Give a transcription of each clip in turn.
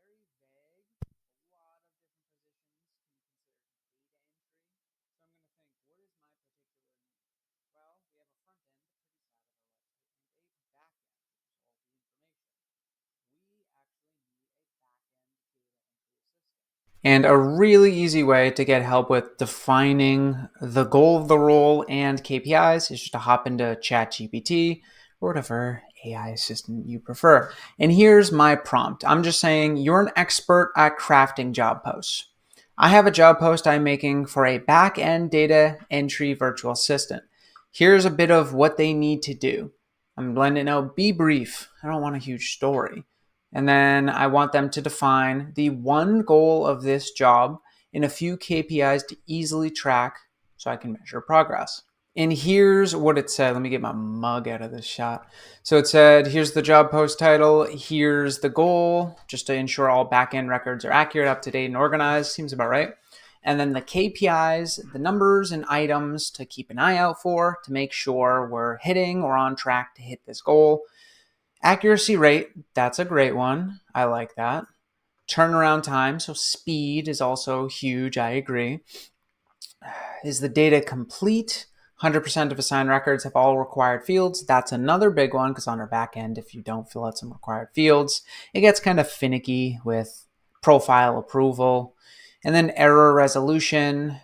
very vague. A lot of different positions can be considered data entry. So I'm going to think, what is my particular need? Well, we have a front end, the pretty side of our website, and a back end, which is all the information. We actually need a back end data entry assistant. And a really easy way to get help with defining the goal of the role and KPIs is just to hop into ChatGPT or whatever AI assistant you prefer. And here's my prompt. I'm just saying you're an expert at crafting job posts. I have a job post I'm making for a back-end data entry virtual assistant. Here's a bit of what they need to do. I'm letting it know, be brief. I don't want a huge story. And then I want them to define the one goal of this job and a few KPIs to easily track so I can measure progress. And here's what it said. Let me get my mug out of this shot. So it said, here's the job post title. Here's the goal, just to ensure all backend records are accurate, up to date, and organized. Seems about right. And then the KPIs, the numbers and items to keep an eye out for to make sure we're hitting or on track to hit this goal. Accuracy rate, that's a great one. I like that. Turnaround time, so speed is also huge. I agree. Is the data complete? 100% of assigned records have all required fields. That's another big one because on our back end, if you don't fill out some required fields, it gets kind of finicky with profile approval. And then error resolution,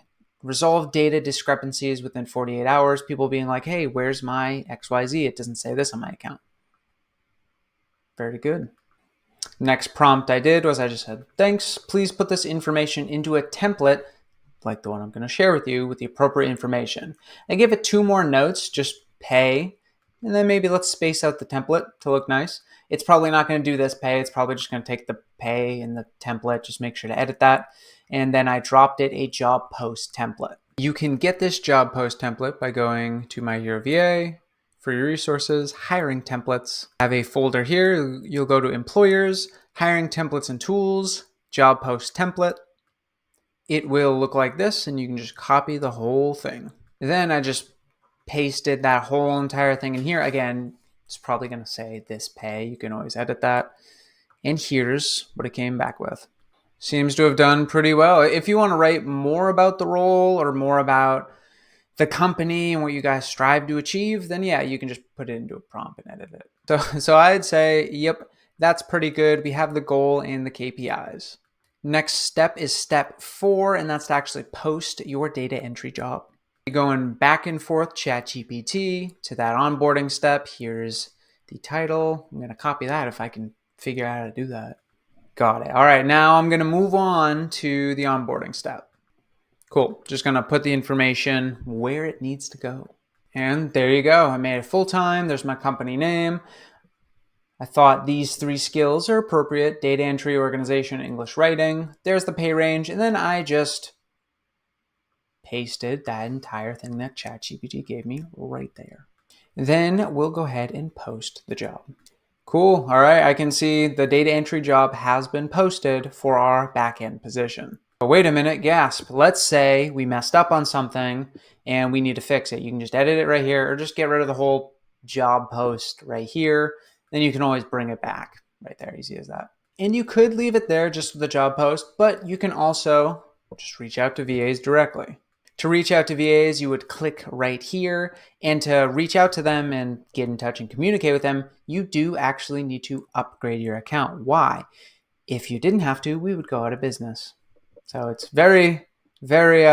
resolve data discrepancies within 48 hours. People being like, hey, where's my XYZ? It doesn't say this on my account. Very good. Next prompt I did was I just said, thanks, please put this information into a template like the one I'm going to share with you with the appropriate information. I give it 2 more notes, just pay, and then maybe let's space out the template to look nice. It's probably not going to do this pay. It's probably just going to take the pay in the template. Just make sure to edit that. And then I dropped it a job post template. You can get this job post template by going to My Hero VA, for your resources, hiring templates. I have a folder here. You'll go to employers, hiring templates and tools, job post template. It will look like this, and you can just copy the whole thing. Then I just pasted that whole entire thing in here. Again, it's probably going to say this pay. You can always edit that. And here's what it came back with. Seems to have done pretty well. If you want to write more about the role or more about the company and what you guys strive to achieve, then yeah, you can just put it into a prompt and edit it. So I'd say, yep, that's pretty good. We have the goal and the KPIs. Next step is step 4, and that's to actually post your data entry job. Going back and forth ChatGPT to that onboarding step. Here's the title. I'm going to copy that if I can figure out how to do that. Got it. All right, now I'm going to move on to the onboarding step. Cool. Just going to put the information where it needs to go. And there you go. I made it full-time. There's my company name. I thought these 3 skills are appropriate: data entry, organization, English writing. There's the pay range. And then I just pasted that entire thing that ChatGPT gave me right there. Then we'll go ahead and post the job. Cool. All right. I can see the data entry job has been posted for our backend position. But wait a minute, gasp. Let's say we messed up on something and we need to fix it. You can just edit it right here or just get rid of the whole job post right here. Then you can always bring it back right there. Easy as that. And you could leave it there just with the job post, but you can also just reach out to VAs directly. To reach out to VAs, you would click right here, and to reach out to them and get in touch and communicate with them, you do actually need to upgrade your account. Why? If you didn't have to, we would go out of business. So it's very, very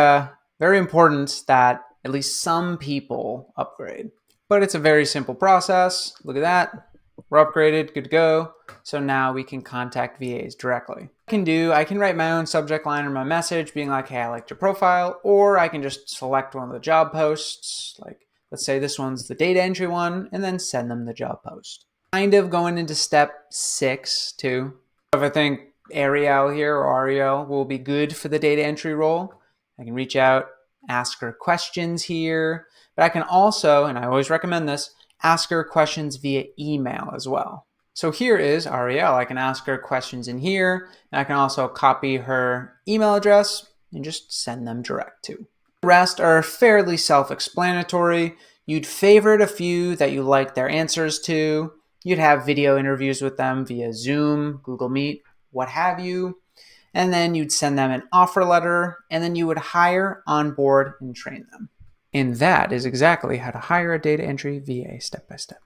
important that at least some people upgrade. But it's a very simple process. Look at that. We're upgraded, good to go. So now we can contact VAs directly. I can write my own subject line or my message being like, hey, I liked your profile, or I can just select one of the job posts. Like, let's say this one's the data entry one, and then send them the job post. Kind of going into step 6 too. If I think Ariel here or Ariel will be good for the data entry role, I can reach out, ask her questions here, but I can also, and I always recommend this, ask her questions via email as well. So here is Ariel. I can ask her questions in here, and I can also copy her email address and just send them direct to. The rest are fairly self-explanatory. You'd favorite a few that you like their answers to. You'd have video interviews with them via Zoom, Google Meet, what have you. And then you'd send them an offer letter, and then you would hire, onboard, and train them. And that is exactly how to hire a data entry VA step by step.